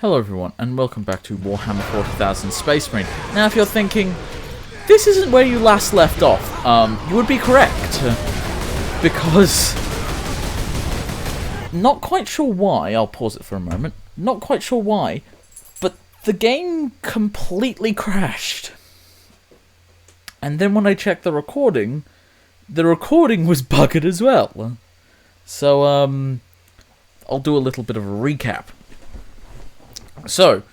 Hello everyone, and welcome back to Warhammer 40,000 Space Marine. Now if you're thinking, this isn't where you last left off, you would be correct. Because, not quite sure why, I'll pause it for a moment, not quite sure why, but the game completely crashed. And then when I checked the recording was buggered as well. So, I'll do a little bit of a recap. So,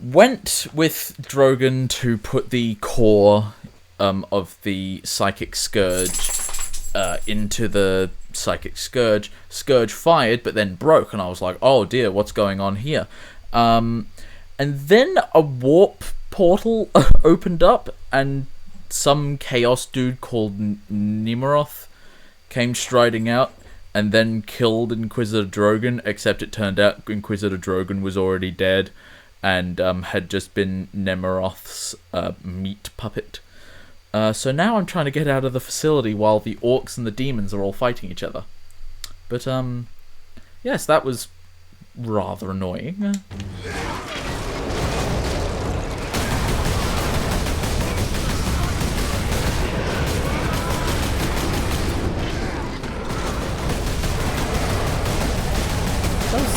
went with Drogan to put the core of the Psychic Scourge into the Psychic Scourge. Scourge fired, but then broke, and I was like, oh dear, what's going on here? And then a warp portal opened up, and some chaos dude called Nemeroth came striding out, and then killed Inquisitor Drogan, except it turned out Inquisitor Drogan was already dead, and had just been Nemeroth's meat puppet. So now I'm trying to get out of the facility while the orcs and the demons are all fighting each other. But, yes, that was rather annoying.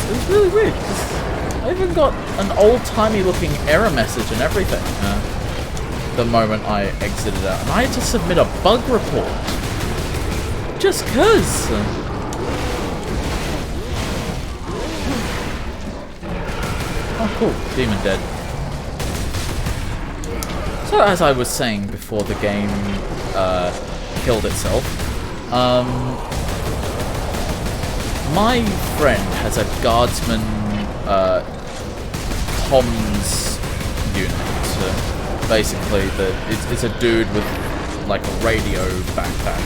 It was really weird, because I even got an old-timey looking error message and everything the moment I exited out. And I had to submit a bug report. Just cuz. Oh cool, demon dead. So as I was saying before the game killed itself, my friend has a guardsman comms unit. Basically, it's a dude with like a radio backpack.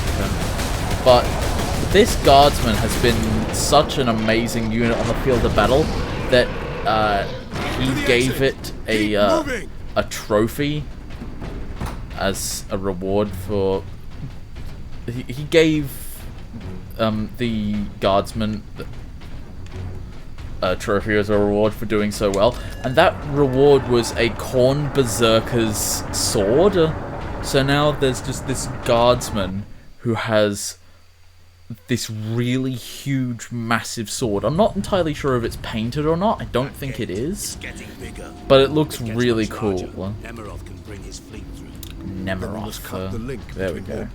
But this guardsman has been such an amazing unit on the field of battle that he gave it a trophy as a reward for. He gave the guardsman a trophy as a reward for doing so well, and that reward was a Khorne Berserker's sword. So now there's just this guardsman who has this really huge, massive sword. I'm not entirely sure if it's painted or not. I don't think it is, but it looks really cool. Nemeroth can bring his fleet through. Nemeroth. There we go.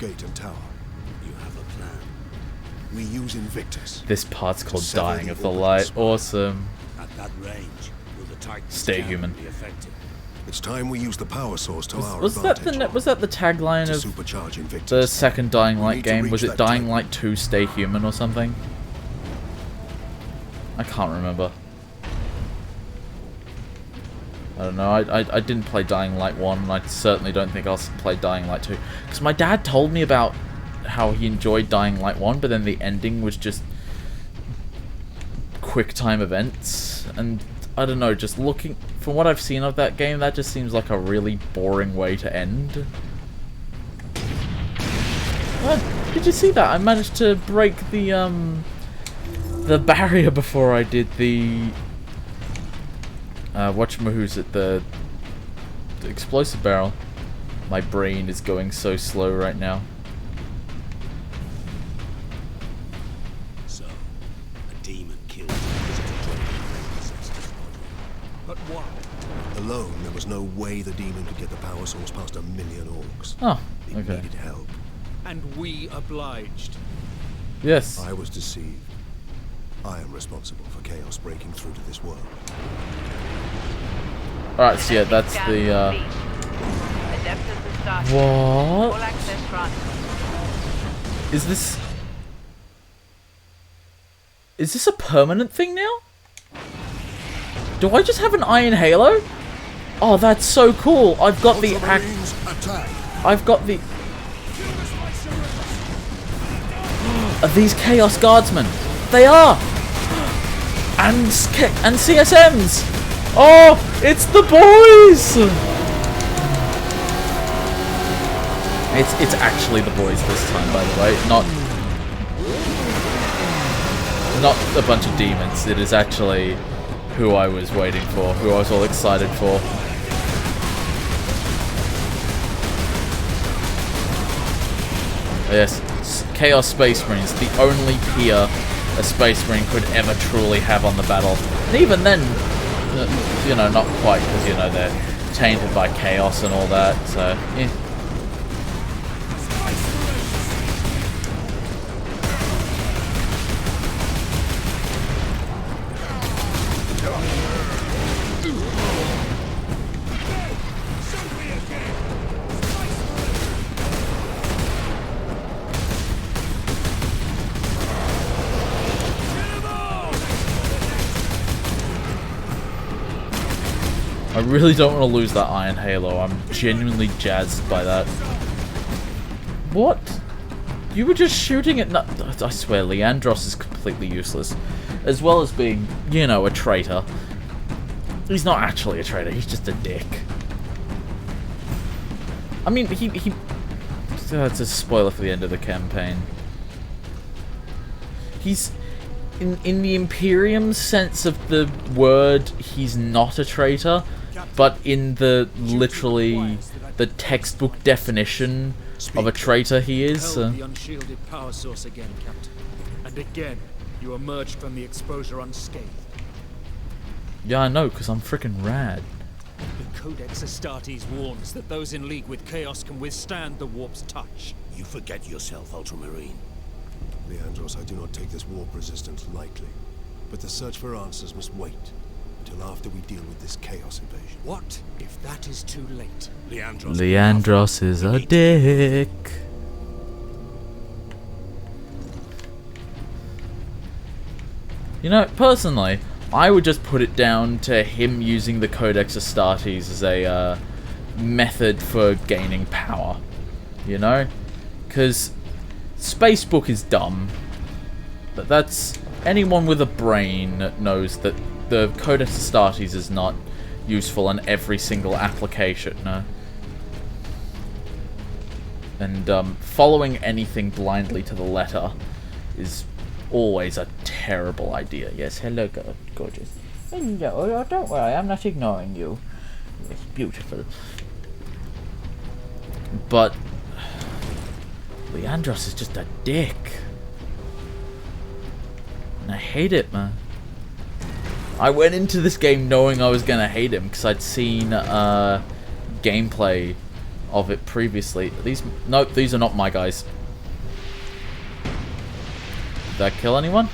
We use Invictus. This part's called Dying of the Light. Awesome. At that range, will the Titan Stay human. be effective? It's time we use the power source to our Was that the tagline of supercharge Invictus. the second Dying Light need to game? reach Was it that Dying Titan. Light 2 Stay Human or something? I can't remember. I don't know. I didn't play Dying Light 1, and I certainly don't think I'll play Dying Light 2. Because my dad told me about how he enjoyed Dying Light 1, but then the ending was just quick time events, and I don't know, just looking from what I've seen of that game, that just seems like a really boring way to end. Did you see that? I managed to break the barrier before I did the whatchamahoo's the explosive barrel. My brain is going so slow right now. But why? Alone, there was no way the demon could get the power source past 1 million orcs. Oh, It okay. needed help. And we obliged. Yes. I was deceived. I am responsible for chaos breaking through to this world. Alright, so yeah, that's the, What? Is this a permanent thing now? Do I just have an iron halo? Oh, that's so cool. I've got the I've got the Are these Chaos Guardsmen? They are! And CSMs! Oh, it's the boys! It's actually the boys this time, by the way, not a bunch of demons. It is actually who I was waiting for, who I was all excited for. Yes, Chaos Space Marines, the only peer a Space Marine could ever truly have on the battle. And even then, you know, not quite, because, you know, they're tainted by chaos and all that, so, yeah. I really don't want to lose that Iron Halo. I'm genuinely jazzed by that. What? You were just shooting at... No, I swear, Leandros is completely useless. As well as being, you know, a traitor. He's not actually a traitor, he's just a dick. I mean, he that's a spoiler for the end of the campaign. He's... In the Imperium sense of the word, he's not a traitor. But in the, literally, the textbook definition of a traitor, he is. The unshielded power source again, Captain. And again, you emerged from the exposure unscathed. Yeah, I know, because I'm freaking rad. The Codex Astartes warns that those in league with Chaos can withstand the warp's touch. You forget yourself, Ultramarine. Leandros, I do not take this warp resistance lightly. But the search for answers must wait until after we deal with this Chaos invasion. What if that is too late? Leandros is a dick. You know, personally, I would just put it down to him using the Codex Astartes as a method for gaining power. You know? Because Spacebook is dumb. But that's... anyone with a brain knows that the Codex Astartes is not useful in every single application. And following anything blindly to the letter is always a terrible idea. Yes, hello, gorgeous. Hello, don't worry, I'm not ignoring you. It's beautiful. But Leandros is just a dick. And I hate it, man. I went into this game knowing I was gonna hate him because I'd seen gameplay of it previously. Nope, these are not my guys. Did that kill anyone?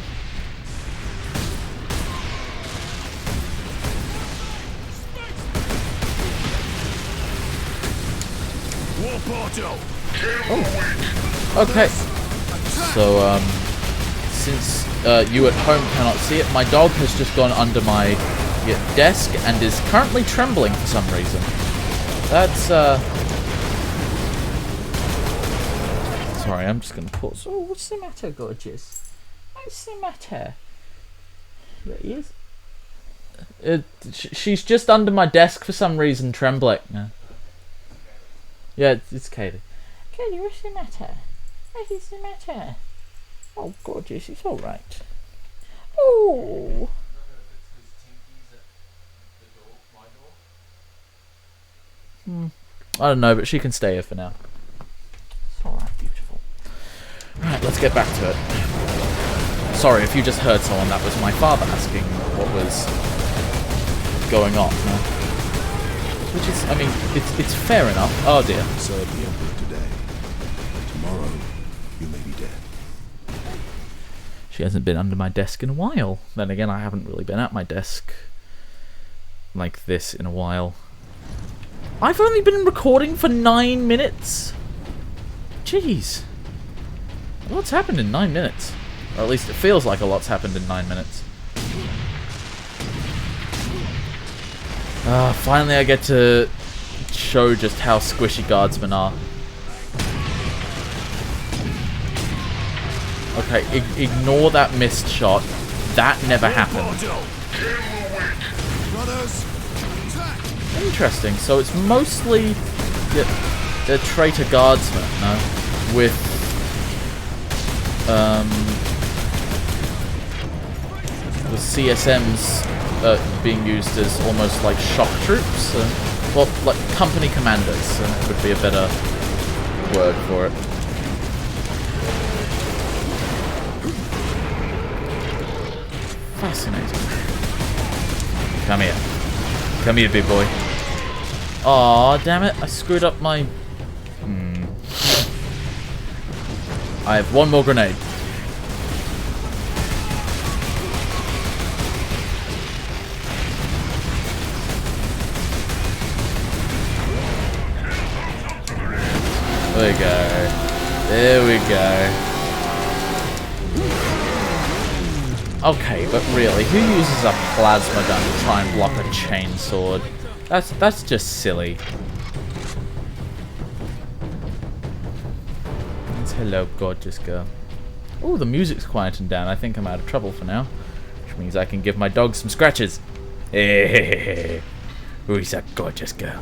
Oh. Okay. So, since you at home cannot see it, my dog has just gone under my desk and is currently trembling for some reason. That's, sorry, I'm just gonna pause. Oh, what's the matter, gorgeous? What's the matter? There he is. She's just under my desk for some reason, trembling. Yeah, it's Katie. Katie, what's the matter? What is the matter? Oh, gorgeous, it's alright. Oh! I don't know, but she can stay here for now. It's alright, beautiful. Right, let's get back to it. Sorry if you just heard someone, that was my father asking what was going on. Which is, I mean, it's fair enough. Oh dear. Serve the Emperor today. Tomorrow, you may be dead. She hasn't been under my desk in a while. Then again, I haven't really been at my desk like this in a while. I've only been recording for 9 minutes. Jeez. A lot's happened in 9 minutes. Or at least it feels like a lot's happened in 9 minutes. Finally I get to show just how squishy guardsmen are. Okay, ignore that missed shot. That never happened. Interesting, so it's mostly the traitor guardsmen, no? With CSMs being used as almost like shock troops. Well, like company commanders would be a better word for it. Fascinating. Come here. Come here, big boy. Aw, damn it. I screwed up my... I have one more grenade. There we go. There we go. Okay, but really, who uses a plasma gun to try and block a chainsword? That's just silly. Hello, gorgeous girl. Oh, the music's quieting down. I think I'm out of trouble for now. Which means I can give my dog some scratches. Hey, who's that gorgeous girl?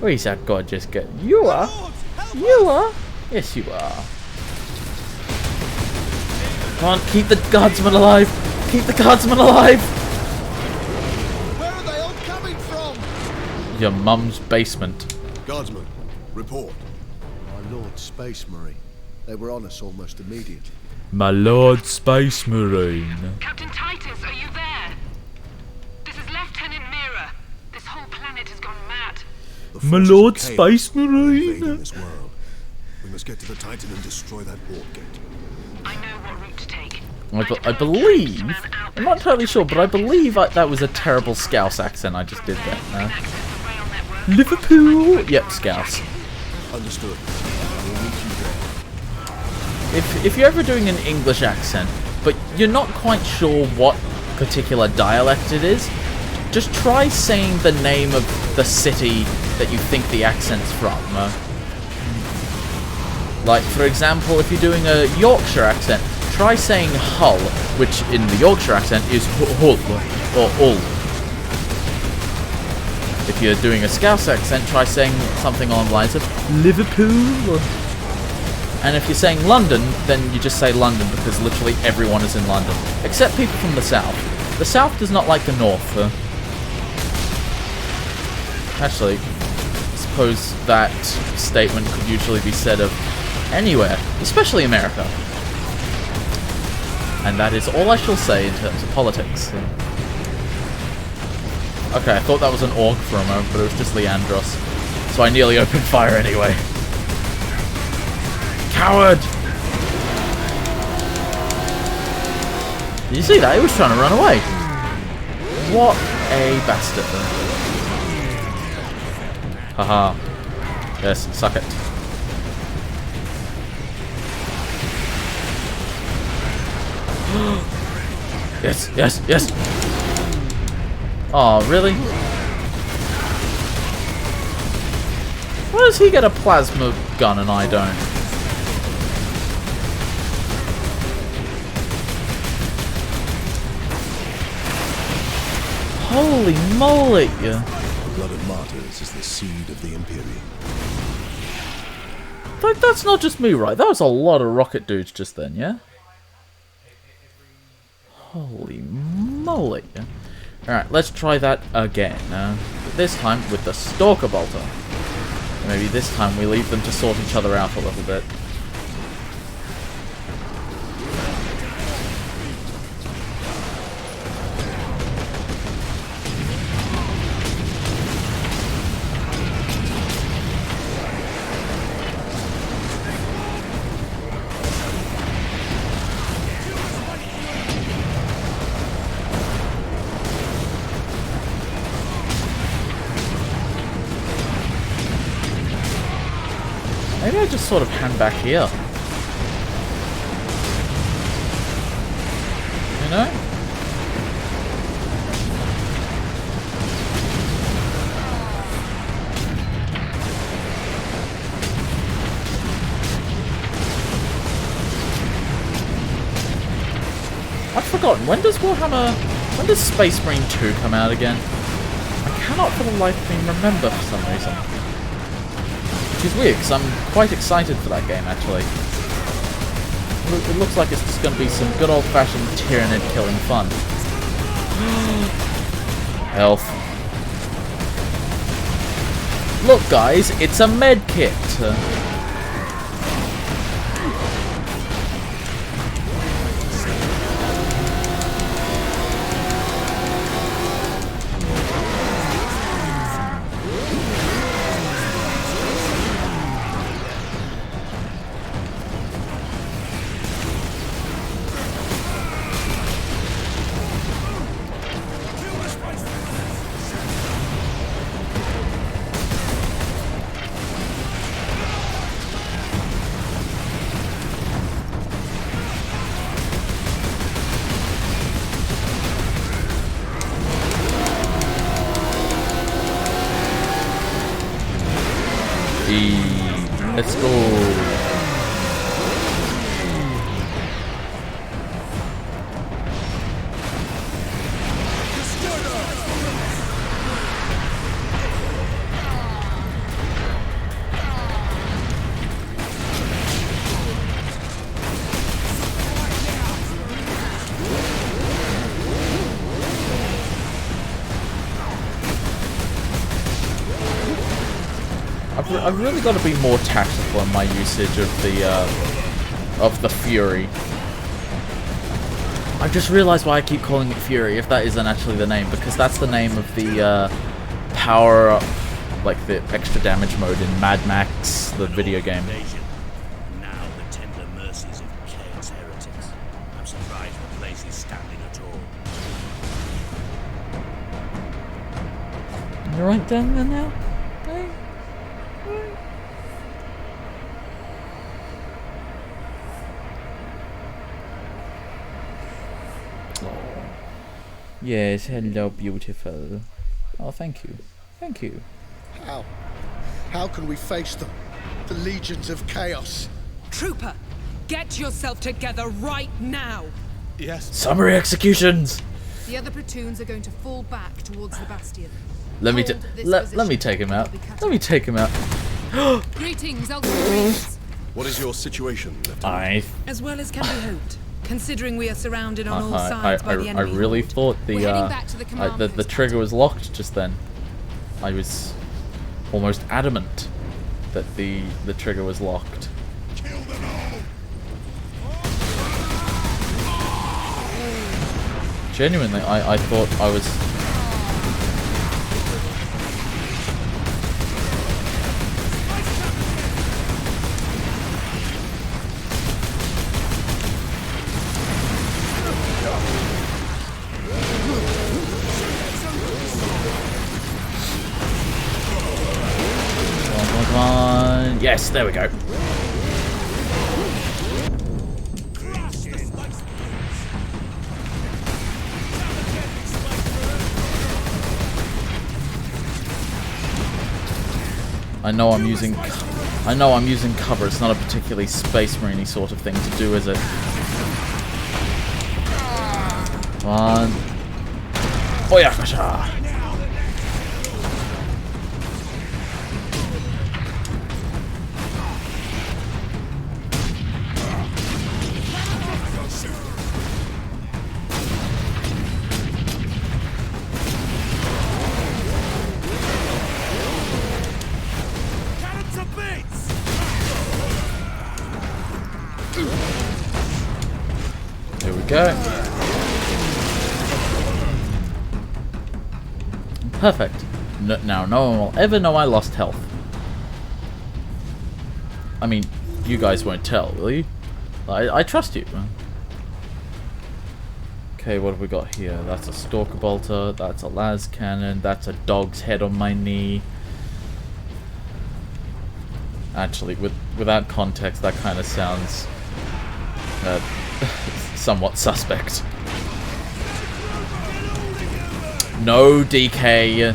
Who's that gorgeous girl? You are? You are? Yes, you are. Come on, keep the guardsman alive! Keep the guardsman alive! Where are they all coming from? Your mum's basement. Guardsman, report. My Lord Space Marine. They were on us almost immediately. My Lord Space Marine. Captain Titus, are you there? This is Lieutenant Mira. This whole planet has gone mad. The My forces Lord of chaos Space are invading Marine. this world. We must get to the Titan and destroy that warp gate. I know what route to take. I believe, I'm not entirely sure, but I believe that was a terrible Scouse accent I just did there. Liverpool! Yep, Scouse. Understood. I will meet you there. If you're ever doing an English accent, but you're not quite sure what particular dialect it is, just try saying the name of the city that you think the accent's from. Like, for example, if you're doing a Yorkshire accent, try saying Hull, which in the Yorkshire accent is Hull, or Hull. If you're doing a Scouse accent, try saying something along the lines of Liverpool. And if you're saying London, then you just say London, because literally everyone is in London. Except people from the South. The South does not like the North. Actually, I suppose that statement could usually be said of anywhere, especially America. And that is all I shall say in terms of politics. Okay, I thought that was an orc for a moment, but it was just Leandros. So I nearly opened fire anyway. Coward! Did you see that? He was trying to run away. What a bastard. Haha. Yes, suck it. Yes, yes, yes! Oh, really? Why does he get a plasma gun and I don't? Holy moly! The blood of martyrs is the seed of the Imperium. That's not just me, right? That was a lot of rocket dudes just then, yeah? Holy moly. Alright, let's try that again. But this time with the Stalker Bolter. Maybe this time we leave them to sort each other out a little bit. Maybe I just sort of hang back here. You know? I've forgotten. When does Space Marine 2 come out again? I cannot for the life of me remember for some reason. Which is weird, because I'm quite excited for that game, actually. It looks like it's just going to be some good old-fashioned Tyranid killing fun. Health. Look, guys, it's a med kit. Let's go. I've really got to be more tactical in my usage of the Fury. I just realised why I keep calling it Fury, if that isn't actually the name, because that's the name of the power up, like the extra damage mode in Mad Max, the video game. Now the tender mercies of Chaos heretics. I'm surprised the place is standing at all. You're right down there now? Hey? Yes, hello, beautiful. Oh, thank you. Thank you. How? How can we face them? The legions of chaos. Trooper, get yourself together right now. Yes. Summary executions. The other platoons are going to fall back towards the bastion. Let me Hold this let me position. take him out. We'll be cut Let me take him out. Greetings, Ultramarines. What is your situation, Lieutenant? As well as can be hoped, considering we are surrounded on all sides by the I enemy. really thought We're heading back to the command the post, trigger was locked just then. I was almost adamant that the trigger was locked. Genuinely, I thought I was. Come on. Yes, there we go. I know I'm using cover. It's not a particularly Space Marine-y sort of thing to do, is it? Come on. Oyakasha! Here we go. Perfect. Now no one will ever know I lost health. I mean, you guys won't tell, will you? I trust you. Okay, what have we got here? That's a Stalker Bolter, that's a las cannon, that's a dog's head on my knee. Actually, without context, that kind of sounds somewhat suspect. No, DK.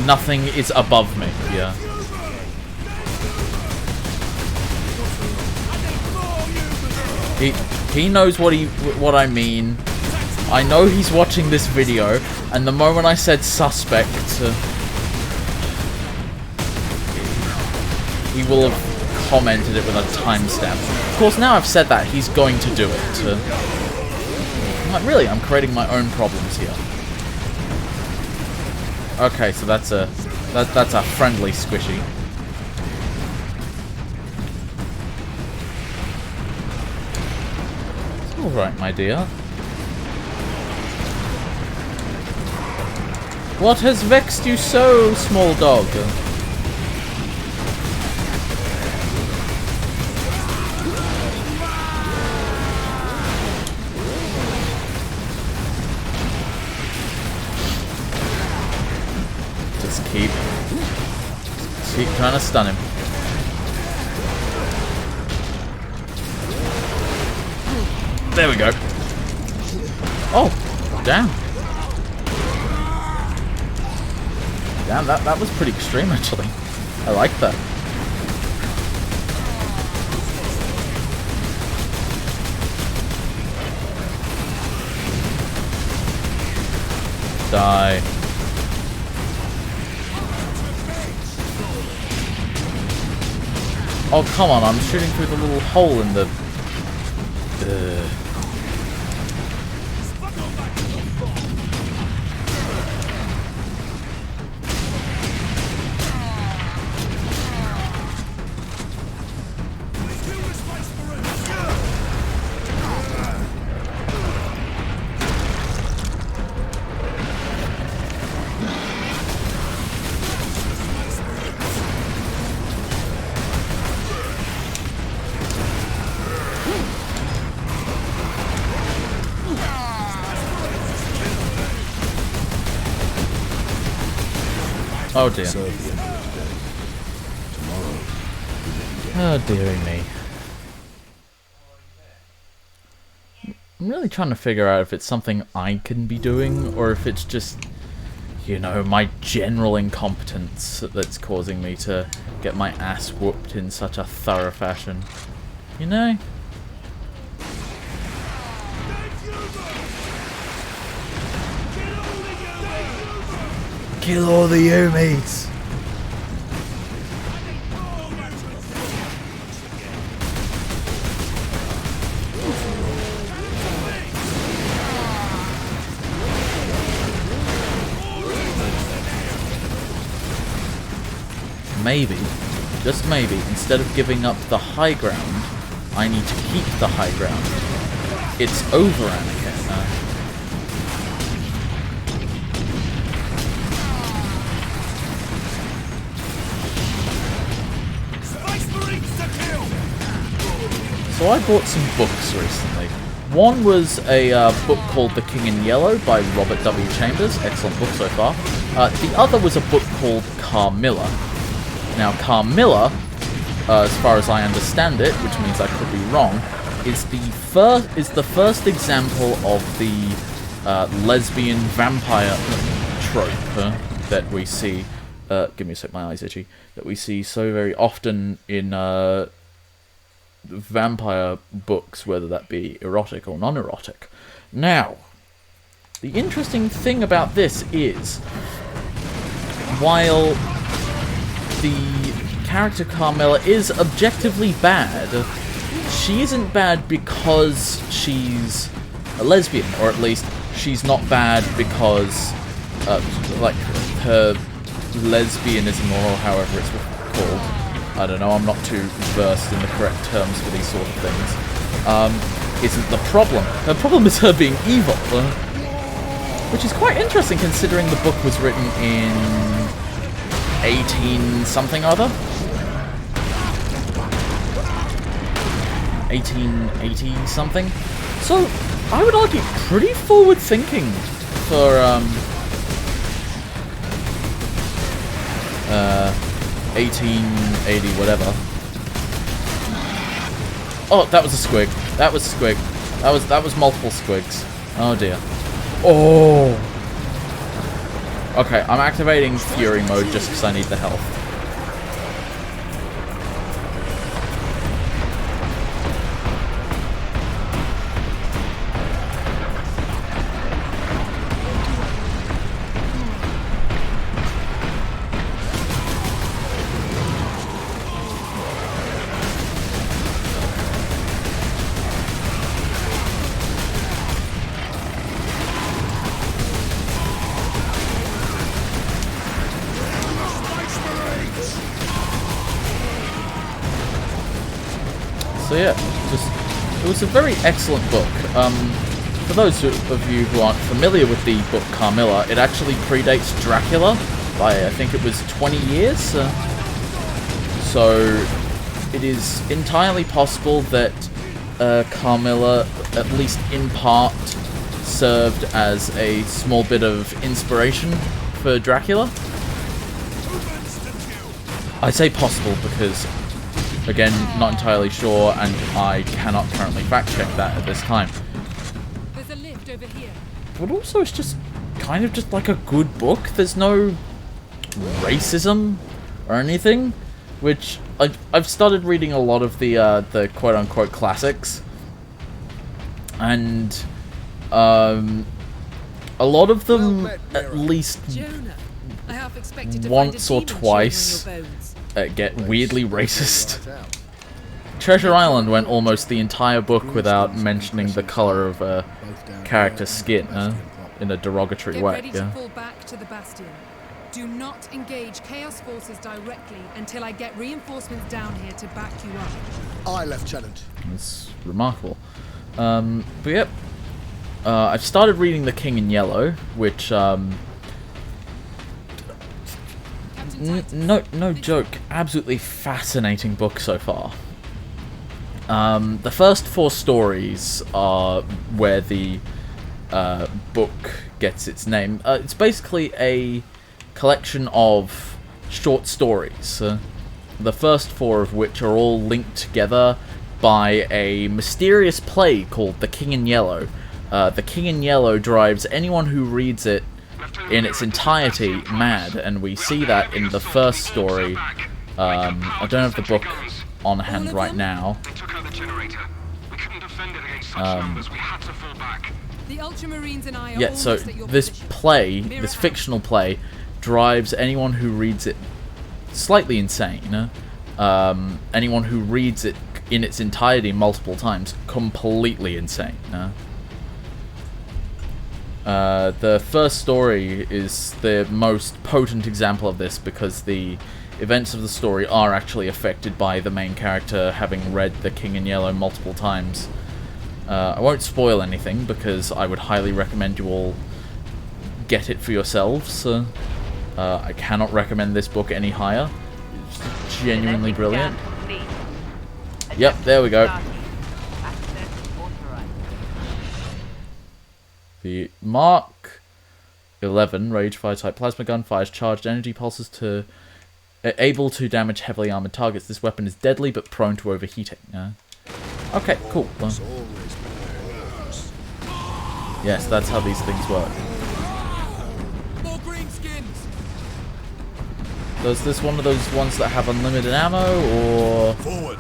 Nothing is above me. Yeah. He knows what I mean. I know he's watching this video, and the moment I said suspect, he will have commented it with a timestamp. Of course, now I've said that, he's going to do it. Really, I'm creating my own problems here. Okay, so that's a friendly squishy. It's all right, my dear. What has vexed you so, small dog? Just keep trying to stun him. There we go. Oh, damn. Damn, that was pretty extreme, actually. I like that. Die. Oh, come on, I'm shooting through the little hole in the... Oh dear. Oh dearie me. I'm really trying to figure out if it's something I can be doing, or if it's just, you know, my general incompetence that's causing me to get my ass whooped in such a thorough fashion. You know? Kill all the Yumis! Maybe, just maybe, instead of giving up the high ground, I need to keep the high ground. It's over, Anakin. So I bought some books recently. One was a book called The King in Yellow by Robert W. Chambers. Excellent book so far. The other was a book called Carmilla. Now, Carmilla, as far as I understand it, which means I could be wrong, is the first example of the lesbian vampire trope that we see. Give me a sec, my eyes itchy. That we see so very often in vampire books, whether that be erotic or non-erotic. Now, the interesting thing about this is, while the character Carmilla is objectively bad, she isn't bad because she's a lesbian, or at least she's not bad because like her lesbianism, or however it's called, I don't know, I'm not too versed in the correct terms for these sort of things, isn't the problem. Her problem is her being evil, which is quite interesting considering the book was written in 18 something or other? 1880 something? So, I would argue pretty forward thinking for 1880 whatever. Oh, that was a squig. That was a squig. That was multiple squigs. Oh dear. Oh. Okay, I'm activating Fury mode just because I need the health. So yeah, it was a very excellent book. For those of you who aren't familiar with the book Carmilla, it actually predates Dracula by, I think it was 20 years. So it is entirely possible that Carmilla, at least in part, served as a small bit of inspiration for Dracula. I say possible because, again, not entirely sure, and I cannot currently fact check that at this time. There's a lift over here. But also, it's just kind of just like a good book. There's no racism or anything, which I've started reading a lot of the quote-unquote classics, and a lot of them at least Jonah, I half expected to once or find a demon twice chewing on your bones. get weirdly racist. Treasure Island went almost the entire book without mentioning the color of a character's skin in a derogatory Get way. ready to Yeah. fall back to the Bastion. Do not engage Chaos forces directly until I get reinforcements down here to back you up. Aye, Lieutenant. It's remarkable. But yep, I've started reading The King in Yellow, which no joke, absolutely fascinating book so far. The first 4 stories are where the book gets its name. It's basically a collection of short stories, the first 4 of which are all linked together by a mysterious play called The King in Yellow. The King in Yellow drives anyone who reads it in its entirety mad, and we see that in the first story. I don't have the book on hand right now. They took out the generator. We couldn't defend it against such numbers. We had to fall back. The Ultramarines and I are Yeah, so almost at your this position. play, Mirror this out. fictional play, drives anyone who reads it slightly insane. Anyone who reads it in its entirety multiple times, completely insane. The first story is the most potent example of this because the events of the story are actually affected by the main character having read The King in Yellow multiple times. I won't spoil anything because I would highly recommend you all get it for yourselves. I cannot recommend this book any higher. It's genuinely brilliant. Yep, there we go. The Mark 11 Rage Fire type plasma gun fires charged energy pulses to able to damage heavily armored targets. This weapon is deadly but prone to overheating. Okay, cool. Yes, that's how these things work. More greenskins! So is this one of those ones that have unlimited ammo, or... Forward.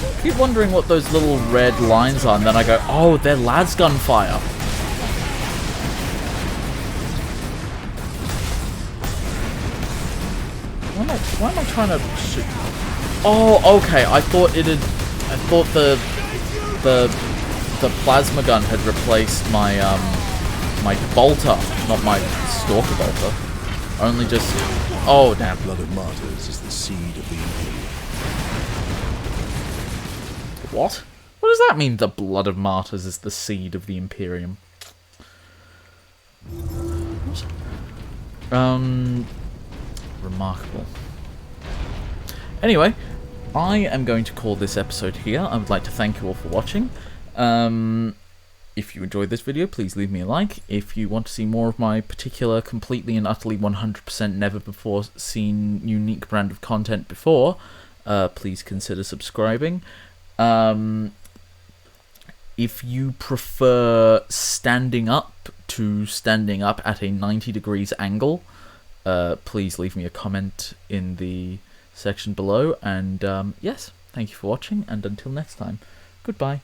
I keep wondering what those little red lines are, and then I go, oh, they're las gunfire. Why am I trying to shoot? Oh, okay. I thought the plasma gun had replaced my my bolter, not my stalker bolter. Only just, oh damn. Blood of martyrs is the seed of the Imperium. What? What does that mean, the blood of martyrs is the seed of the Imperium? Remarkable. Anyway, I am going to call this episode here. I would like to thank you all for watching. If you enjoyed this video, please leave me a like. If you want to see more of my particular, completely and utterly 100% never before seen unique brand of content before, please consider subscribing. If you prefer standing up to standing up at a 90 degrees angle, please leave me a comment in the section below. And yes, thank you for watching, and until next time, goodbye.